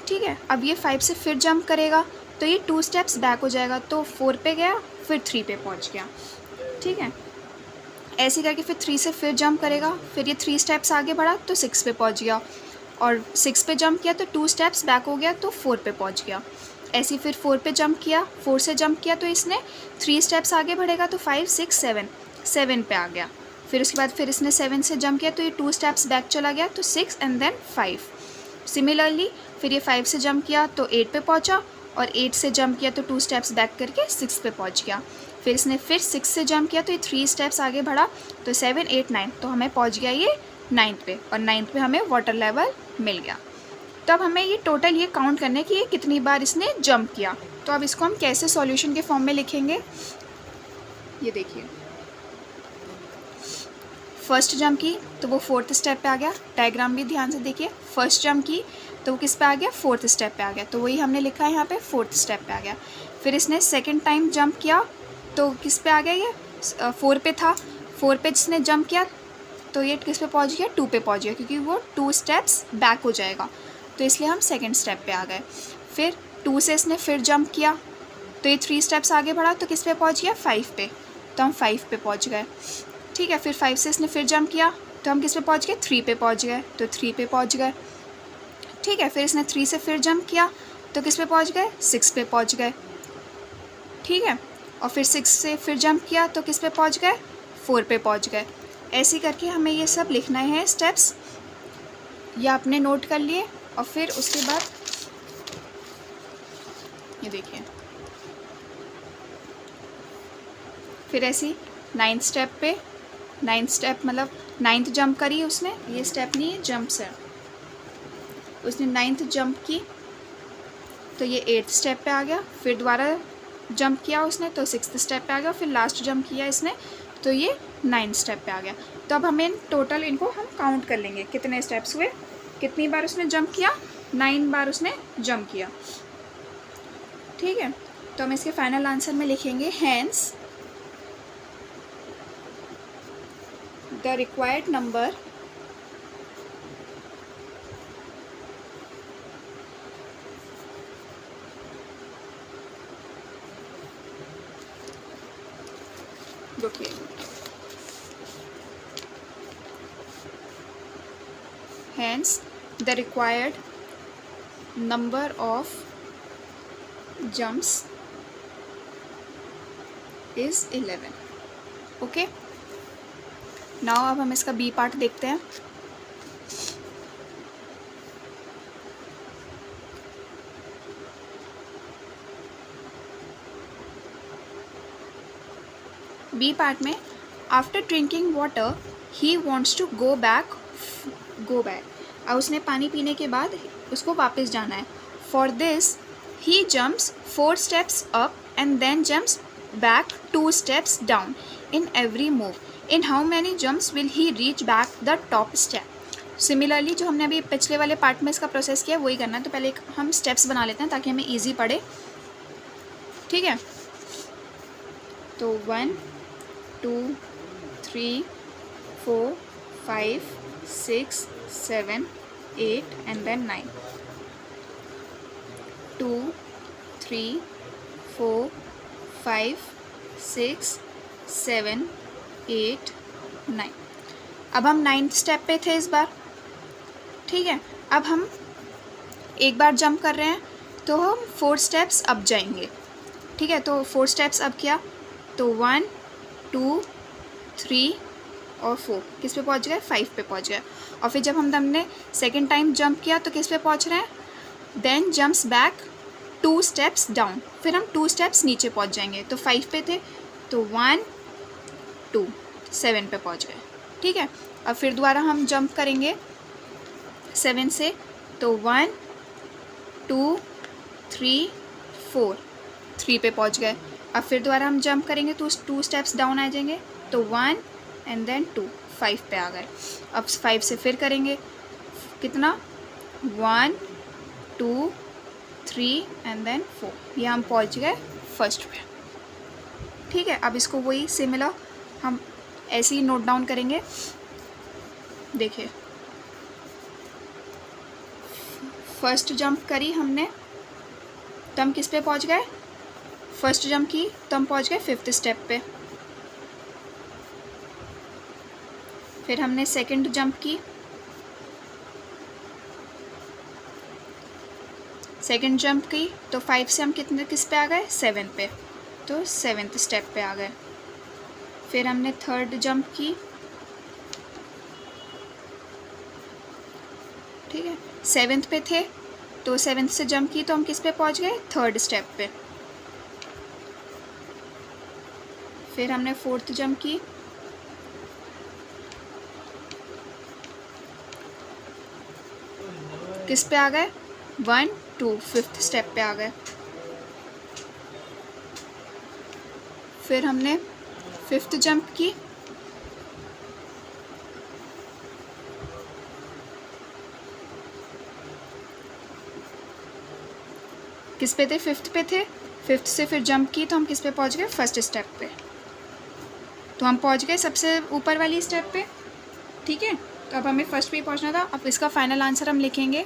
ठीक है, अब ये 5 से फिर जंप करेगा तो ये 2 स्टेप्स बैक हो जाएगा, तो 4 पे गया, फिर 3 पे पहुंच गया। ठीक है, ऐसे करके फिर 3 से फिर जंप करेगा, फिर ये 3 स्टेप्स आगे बढ़ा तो 6 पे पहुंच गया, और 6 पे जंप किया तो 2 स्टेप्स बैक हो गया, तो 4 पे पहुंच गया। ऐसे फिर 4 पे जंप किया, 4 से जंप किया तो इसने 3 स्टेप्स आगे बढ़ेगा, तो 5 6 7 पे आ गया। फिर उसके बाद फिर इसने 7 से जंप किया तो ये 2 स्टेप्स बैक चला गया, तो 6 एंड देन 5। सिमिलरली फिर ये 5 से जंप किया तो 8 पे पहुंचा, और 8 से जंप किया तो 2 स्टेप्स बैक करके 6 पे पहुंच गया। फिर इसने फिर 6 से जंप किया तो ये 3 स्टेप्स आगे बढ़ा, तो 7 8 9, तो हमें पहुंच गया ये 9th पे, और 9th पे हमें वाटर लेवल मिल गया। तो अब हमें ये टोटल ये काउंट करना है कि ये कितनी बार इसने जंप किया। तो अब इसको हम कैसे सॉल्यूशन के फॉर्म में लिखेंगे, ये देखिए। फर्स्ट जंप की तो वो 4th स्टेप पे आ गया, डायग्राम भी ध्यान से देखिए। फर्स्ट जंप की तो वो किस पे आ गया, 4th स्टेप पे आ गया, तो वही हमने लिखा है यहाँ पे, 4th स्टेप पे आ गया। फिर इसने सेकंड टाइम जंप किया तो किस पे आ गया, ये 4 पे था, 4 पे इसने जंप किया तो ये किस पे पहुँच गया, 2 पे पहुँच गया, क्योंकि वो 2 स्टेप्स बैक हो जाएगा, तो इसलिए हम सेकेंड स्टेप पे आ गए। फिर 2 से इसने फिर जंप किया तो ये 3 स्टेप्स आगे बढ़ा, तो किस पे पहुँच गया, 5 पे, तो हम 5 पे पहुँच गए। ठीक है, फिर 5 से इसने फिर जंप किया तो हम किस पे पहुँच गए, 3 पे पहुँच गए, तो 3 पे पहुँच गए। ठीक है, फिर इसने 3 से फिर जंप किया तो किस पे पहुँच गए, 6 पे पहुँच गए। ठीक है, और फिर 6 से फिर जंप किया तो किस पे पहुँच गए, 4 पे पहुँच गए। ऐसे करके हमें ये सब लिखना है स्टेप्स, या आपने नोट कर लिए। और फिर उसके बाद ये देखिए, फिर ऐसे 9th स्टेप पे, 9th स्टेप मतलब 9th जंप करी उसने, ये स्टेप नहीं है, जंप्स है। उसने 9th जंप की तो ये 8th स्टेप पे आ गया, फिर दोबारा जंप किया उसने तो 6th स्टेप पे आ गया, फिर लास्ट जंप किया इसने तो ये 9th स्टेप पे आ गया। तो अब हमें टोटल इनको हम काउंट कर लेंगे, कितने स्टेप्स हुए, कितनी बार उसने जंप किया, 9 बार उसने जंप किया। ठीक है, तो हम इसके फाइनल आंसर में लिखेंगे, hence the required number hence the required number of jumps is 11. Okay, now अब हम इसका बी पार्ट देखते हैं। बी पार्ट में, after drinking water he wants to go back. अब उसने पानी पीने के बाद उसको वापस जाना है। For this he jumps 4 steps up and then jumps back 2 steps down in every move. In how many jumps will he reach back the top step. Similarly जो हमने अभी पिछले वाले पार्ट में इसका प्रोसेस किया वही करना है। तो पहले हम स्टेप्स बना लेते हैं ताकि हमें ईजी पड़े। ठीक है, तो 1 2 3 4 5 6 7 8 and then 9. 2 3 4 5 6 7 8 9. अब हम 9th स्टेप पे थे इस बार, ठीक है। अब हम एक बार जंप कर रहे हैं तो हम 4 स्टेप्स अब जाएंगे, ठीक है। तो 4 स्टेप्स अब किया तो 1 2 3 और 4 किस पे पहुंच गए, 5 पे पहुंच गए। और फिर जब हमने सेकेंड टाइम जंप किया तो किस पे पहुंच रहे हैं, then jumps back 2 steps down, फिर हम 2 स्टेप्स नीचे पहुंच जाएंगे। तो 5 पे थे तो 1 2 7 पे पहुंच गए, ठीक है। अब फिर दोबारा हम जंप करेंगे 7 से तो 1 2 3 4 3 पे पहुंच गए। अब फिर दोबारा हम जंप करेंगे तो 2 स्टेप्स डाउन आ जाएंगे तो 1 एंड देन 2 5 पे आ गए। अब 5 से फिर करेंगे कितना 1 2 3 एंड देन 4, ये हम पहुंच गए फर्स्ट पे, ठीक है। अब इसको वही सिमिलर हम ऐसे ही नोट डाउन करेंगे। देखिए फर्स्ट जंप करी हमने तो हम किस पे पहुंच गए, फर्स्ट जंप की तो हम पहुंच गए 5th स्टेप पे। फिर हमने सेकंड जंप की, सेकंड जंप की तो 5 से हम किस पे आ गए, 7 पे, तो 7th स्टेप पे आ गए। फिर हमने थर्ड जंप की, ठीक है, 7th पे थे तो 7th से जंप की तो हम किस पे पहुंच गए, 3rd स्टेप पे। फिर हमने 4th जंप की, किस पे आ गए 1 2 5th स्टेप पे आ गए। फिर हमने 5th जंप की, किस पे थे, 5th पे थे, 5th से फिर जंप की तो हम किस पे पहुंच गए, फर्स्ट स्टेप पे, तो हम पहुंच गए सबसे ऊपर वाली स्टेप पे, ठीक है। तो अब हमें फर्स्ट पे ही पहुंचना था। अब इसका फाइनल आंसर हम लिखेंगे,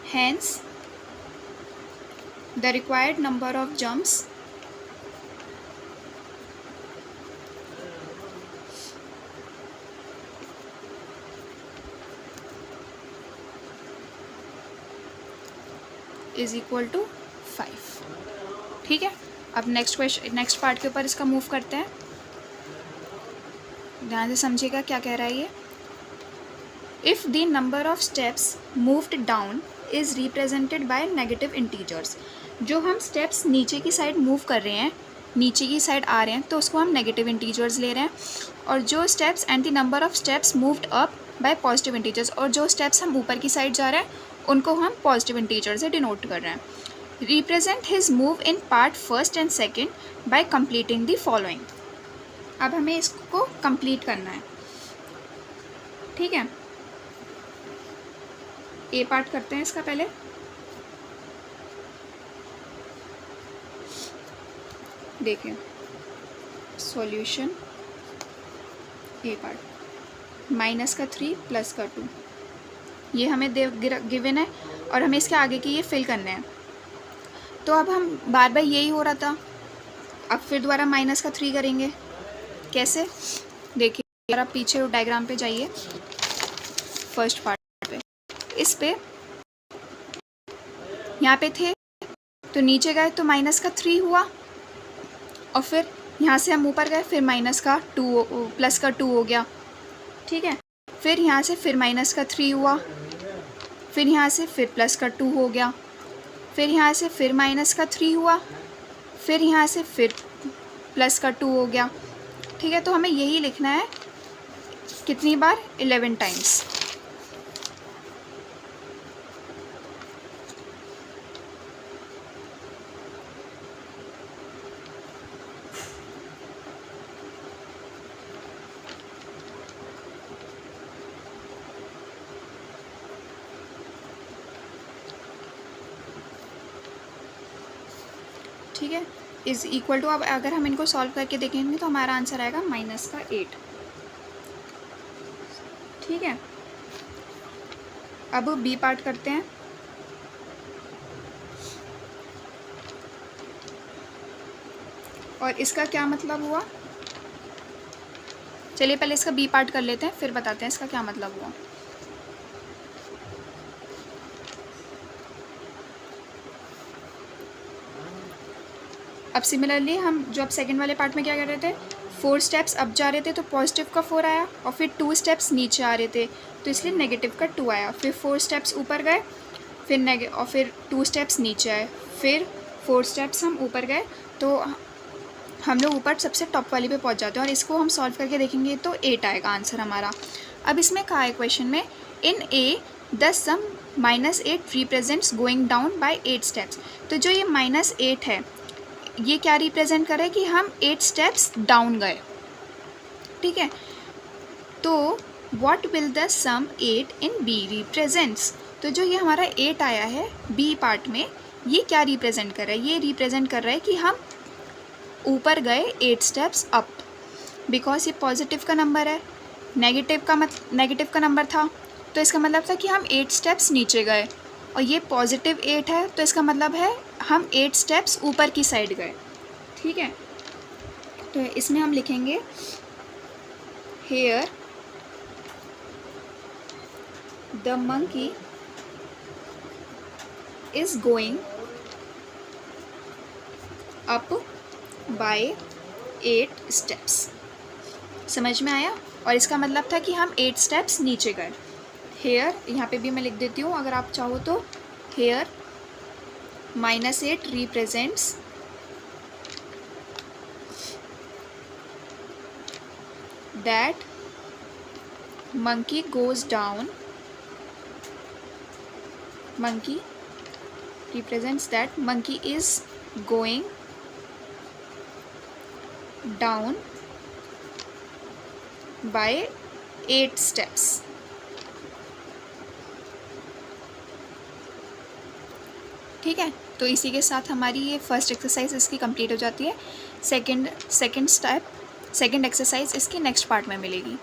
hence the required number of jumps is equal to 5, ठीक है। अब नेक्स्ट पार्ट के ऊपर इसका मूव करते हैं। ध्यान से समझिएगा क्या कह रहा है ये। If the number of steps moved down is represented by negative integers, जो हम स्टेप्स नीचे की साइड मूव कर रहे हैं, नीचे की साइड आ रहे हैं तो उसको हम नेगेटिव इंटीजर्स ले रहे हैं। और जो steps and the number of steps moved up by positive integers, और जो स्टेप्स हम ऊपर की साइड जा रहे हैं उनको हम पॉजिटिव इंटीजर से डिनोट कर रहे हैं। Represent his move in part first and second by completing the following. अब हमें इसको कंप्लीट करना है, ठीक है। ए पार्ट करते हैं इसका पहले। देखिए सॉल्यूशन ए पार्ट, -3 +2 ये हमें गिवन है और हमें इसके आगे की ये फिल करने हैं। तो अब हम बार बार यही हो रहा था, अब फिर दोबारा -3 करेंगे। कैसे, देखिए आप पीछे डायग्राम पे जाइए, फर्स्ट पार्ट पे, इस पे यहाँ पे थे तो नीचे गए तो -3 हुआ, और फिर यहाँ से हम ऊपर गए फिर +2 हो गया, ठीक है। फिर यहाँ से फिर -3 हुआ, फिर यहाँ से फिर +2 हो गया, फिर यहाँ से फिर -3 हुआ, फिर यहाँ से फिर +2 हो गया, ठीक है। तो हमें यही लिखना है कितनी बार, 11 टाइम्स। ठीक है, इज़ इक्वल टू, अब अगर हम इनको सॉल्व करके देखेंगे तो हमारा आंसर आएगा -8, ठीक है। अब बी पार्ट करते हैं। और इसका क्या मतलब हुआ, चलिए पहले इसका बी पार्ट कर लेते हैं, फिर बताते हैं इसका क्या मतलब हुआ। अब सिमिलरली हम जो अब सेकंड वाले पार्ट में क्या कर रहे थे, 4 स्टेप्स अप जा रहे थे तो पॉजिटिव का 4 आया, और फिर 2 स्टेप्स नीचे आ रहे थे तो इसलिए नेगेटिव का 2 आया। फिर 4 स्टेप्स ऊपर गए, फिर 2 स्टेप्स नीचे आए, फिर 4 स्टेप्स हम ऊपर गए तो हम लोग ऊपर सबसे टॉप वाली पे पहुंच जाते हैं। और इसको हम सॉल्व करके देखेंगे तो 8 आएगा आंसर हमारा। अब इसमें कहा है क्वेश्चन में, in A the sum -8 represents going down by 8 steps. तो जो ये -8 है ये क्या रिप्रेजेंट कर रहा है कि हम 8 स्टेप्स डाउन गए, ठीक है। तो what will the sum 8 in B represents. तो जो ये हमारा 8 आया है बी पार्ट में, ये क्या रिप्रेजेंट कर रहा है, ये रिप्रेजेंट कर रहा है कि हम ऊपर गए 8 स्टेप्स अप, बिकॉज ये पॉजिटिव का नंबर है, नेगेटिव का नंबर था तो इसका मतलब था कि हम 8 स्टेप्स नीचे गए, और ये पॉजिटिव 8 है तो इसका मतलब है हम 8 स्टेप्स ऊपर की साइड गए, ठीक है। तो इसमें हम लिखेंगे here the monkey is going up by 8 steps. समझ में आया। और इसका मतलब था कि हम 8 स्टेप्स नीचे गए। हेयर यहाँ पे भी मैं लिख देती हूँ अगर आप चाहो तो, here -8 represents that monkey goes down, monkey represents that monkey is going down by 8 steps। ठीक है, तो इसी के साथ हमारी ये फर्स्ट एक्सरसाइज इसकी कंप्लीट हो जाती है। सेकंड एक्सरसाइज इसकी नेक्स्ट पार्ट में मिलेगी।